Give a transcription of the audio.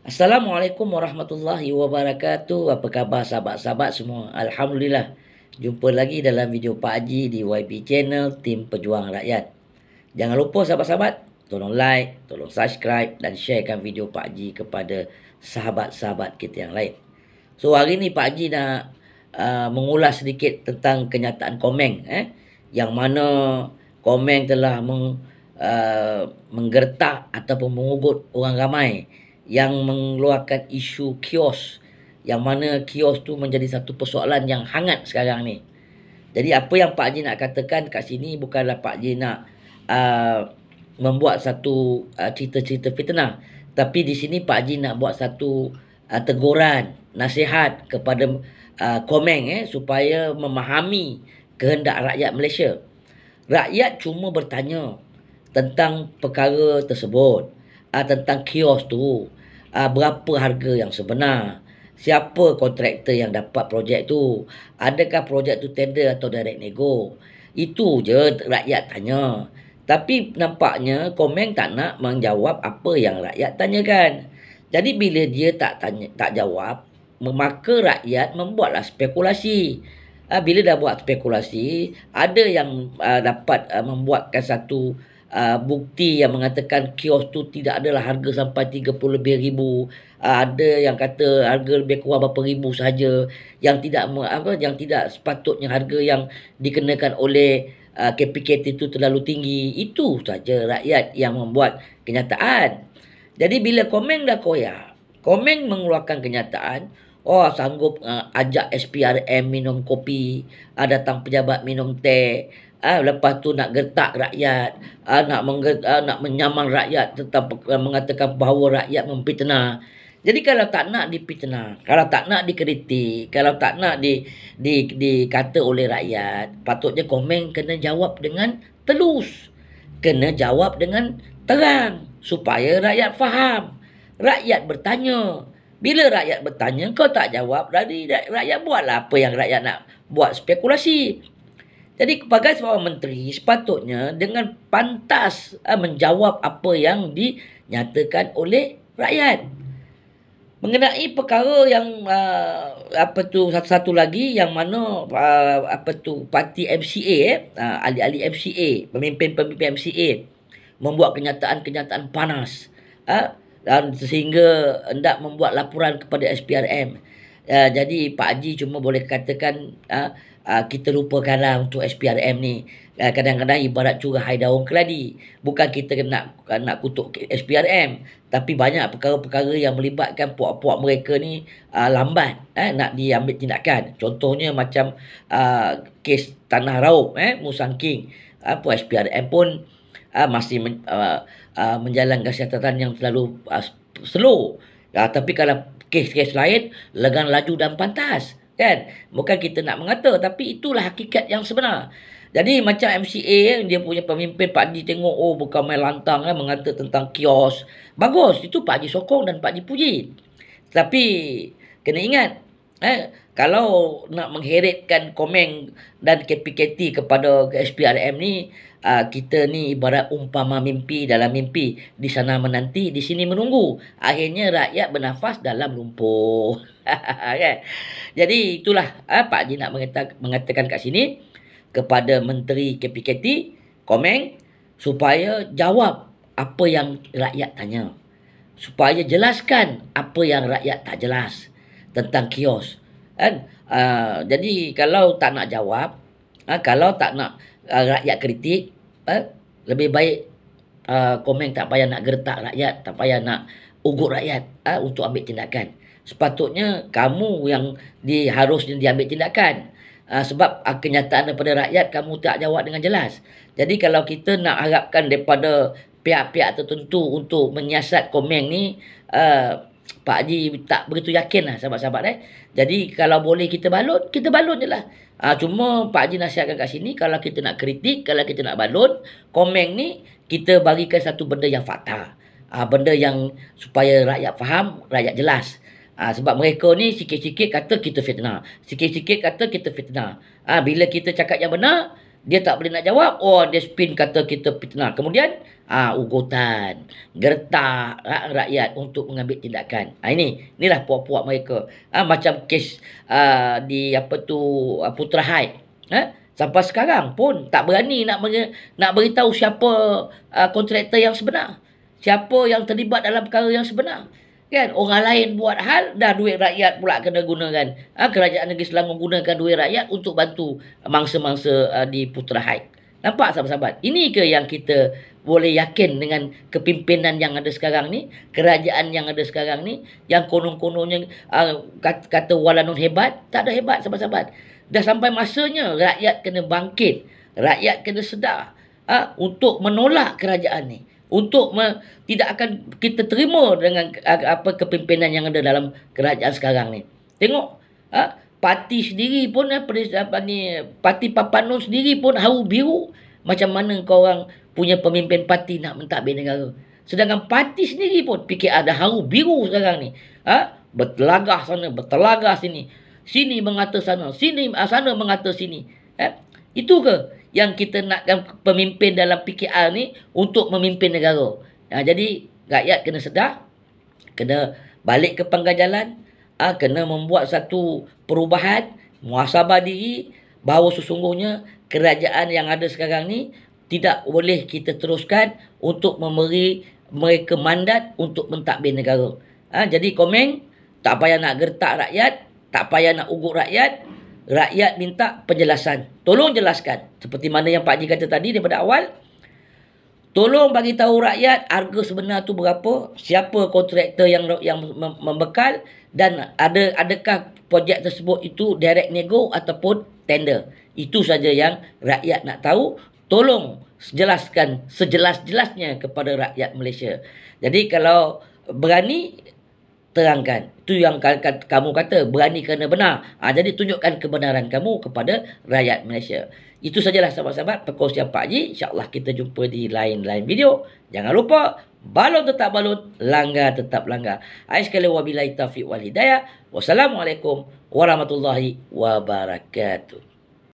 Assalamualaikum warahmatullahi wabarakatuh. Apa khabar sahabat-sahabat semua? Alhamdulillah. Jumpa lagi dalam video Pak Haji di YB Channel Tim Pejuang Rakyat. Jangan lupa sahabat-sahabat, tolong like, tolong subscribe dan sharekan video Pak Haji kepada sahabat-sahabat kita yang lain. So hari ni Pak Haji nak mengulas sedikit tentang kenyataan Komeng yang mana Komeng telah menggertak ataupun mengugut orang ramai yang mengeluarkan isu kios, yang mana kios tu menjadi satu persoalan yang hangat sekarang ni. Jadi apa yang Pak Haji nak katakan kat sini bukanlah Pak Haji nak membuat satu cerita-cerita fitnah, tapi di sini Pak Haji nak buat satu teguran, nasihat kepada Komeng supaya memahami kehendak rakyat Malaysia. Rakyat cuma bertanya tentang perkara tersebut, tentang kios tu, berapa harga yang sebenar, siapa kontraktor yang dapat projek tu, adakah projek tu tender atau direct nego. Itu je rakyat tanya. Tapi nampaknya Komeng tak nak menjawab apa yang rakyat tanyakan. Jadi bila dia tak jawab, maka rakyat membuatlah spekulasi. Bila dah buat spekulasi, ada yang dapat membuatkan satu bukti yang mengatakan kios tu tidak adalah harga sampai 30 lebih ribu. Ada yang kata harga lebih kurang berapa ribu saja, yang tidak sepatutnya harga yang dikenakan oleh KPKT itu terlalu tinggi. Itu saja rakyat yang membuat kenyataan. Jadi bila Komeng dah koyak, Komeng mengeluarkan kenyataan, sanggup ajak SPRM minum kopi, datang pejabat minum teh, lepas tu nak gertak rakyat, nak menyaman rakyat tentang mengatakan bahawa rakyat memfitnah. Jadi kalau tak nak difitnah, kalau tak nak dikritik, kalau tak nak dikata oleh rakyat, patutnya Komeng kena jawab dengan telus, kena jawab dengan terang supaya rakyat faham. Rakyat bertanya. Bila rakyat bertanya, kau tak jawab, rakyat buatlah apa yang rakyat nak buat, spekulasi. Jadi sebagai seorang menteri, sepatutnya dengan pantas menjawab apa yang dinyatakan oleh rakyat. Mengenai perkara yang satu lagi yang mana parti MCA, ahli-ahli MCA, pemimpin-pemimpin MCA membuat kenyataan-kenyataan panas, dan sehingga hendak membuat laporan kepada SPRM. Jadi Pak Haji cuma boleh katakan kita lupakanlah untuk SPRM ni. Kadang-kadang ibarat curah air daun keladi. Bukan kita nak kutuk SPRM, tapi banyak perkara-perkara yang melibatkan puak-puak mereka ni lambat nak diambil tindakan. Contohnya macam kes Tanah Raup, Musang King. SPRM pun masih menjalankan siasatan yang terlalu slow. Tapi kalau kes-kes lain, lengan laju dan pantas. Kan? Bukan kita nak mengata, tapi itulah hakikat yang sebenar. Jadi macam MCA, dia punya pemimpin Pak Haji tengok, bukan main lantang mengata tentang kios. Bagus, itu Pak Haji sokong dan Pak Haji puji. Tapi kena ingat, kalau nak mengheretkan Komeng dan KPKT kepada SPRM ni, kita ni ibarat umpama mimpi dalam mimpi. Di sana menanti, di sini menunggu. Akhirnya rakyat bernafas dalam lumpur. Kan? Jadi itulah Pak Haji nak mengatakan kat sini kepada Menteri KPKT, Komeng, supaya jawab apa yang rakyat tanya. Supaya jelaskan apa yang rakyat tak jelas tentang kios. Kan? Jadi kalau tak nak jawab, kalau tak nak rakyat kritik, lebih baik Komeng tak payah nak gertak rakyat, tak payah nak ugut rakyat untuk ambil tindakan. Sepatutnya kamu yang harusnya diambil tindakan. Sebab kenyataan daripada rakyat kamu tak jawab dengan jelas. Jadi kalau kita nak harapkan daripada pihak-pihak tertentu untuk menyiasat Komeng ni, Pak Haji tak begitu yakin lah sahabat-sahabat. Jadi kalau boleh kita balut je lah. Cuma Pak Haji nasihatkan kat sini, kalau kita nak kritik, kalau kita nak balut Komeng ni, kita bagikan satu benda yang fakta. Benda yang supaya rakyat faham, rakyat jelas. Sebab mereka ni sikit-sikit kata kita fitnah, sikit-sikit kata kita fitnah. Bila kita cakap yang benar, Dia tak boleh nak jawab. Oh, dia spin kata kita fitnah. Kemudian, ugutan, gertak rakyat untuk mengambil tindakan. Inilah puak-puak mereka. Macam kes di Putra Heights. Sampai sekarang pun tak berani nak beritahu siapa kontraktor yang sebenar. Siapa yang terlibat dalam perkara yang sebenar. Kan, orang lain buat hal, dah duit rakyat pula kena gunakan. Kerajaan negeri Selangor gunakan duit rakyat untuk bantu mangsa-mangsa di Putra Heights. Nampak sahabat-sahabat? Ini ke yang kita boleh yakin dengan kepimpinan yang ada sekarang ni, kerajaan yang ada sekarang ni, yang konon-kononnya kata Walanun hebat, tak ada hebat sahabat-sahabat. Dah sampai masanya rakyat kena bangkit, rakyat kena sedar untuk menolak kerajaan ni. Untuk tidak akan kita terima dengan kepimpinan yang ada dalam kerajaan sekarang ni. Tengok parti sendiri pun parti Papanun sendiri pun haru biru. Macam mana kau orang punya pemimpin parti nak mentadbir negara. Sedangkan parti sendiri pun fikir ada haru biru sekarang ni. Bertelagah sana, bertelagah sini. Sini mengata sana, sana mengata sini. Itu ke yang kita nakkan pemimpin dalam PKR ni untuk memimpin negara? Jadi rakyat kena sedar, kena balik ke pangkal jalan, kena membuat satu perubahan, muhasabah diri bahawa sesungguhnya kerajaan yang ada sekarang ni tidak boleh kita teruskan untuk memberi mereka mandat untuk mentadbir negara. Jadi komen, tak payah nak gertak rakyat, tak payah nak ugut rakyat. Rakyat minta penjelasan. Tolong jelaskan. Seperti mana yang Pak Haji kata tadi daripada awal. Tolong bagi tahu rakyat harga sebenar tu berapa, siapa kontraktor yang membekal, dan adakah projek tersebut itu direct nego ataupun tender. Itu saja yang rakyat nak tahu. Tolong jelaskan sejelas-jelasnya kepada rakyat Malaysia. Jadi kalau berani, terangkan. Itu yang kamu kata, berani kerana benar. Jadi tunjukkan kebenaran kamu kepada rakyat Malaysia. Itu sajalah sahabat-sahabat perkongsian Pak Haji. InsyaAllah kita jumpa di lain-lain video. Jangan lupa, balon tetap balon, langgar tetap langgar. Sekali wabillahi taufiq wal hidayah. Wassalamualaikum warahmatullahi wabarakatuh.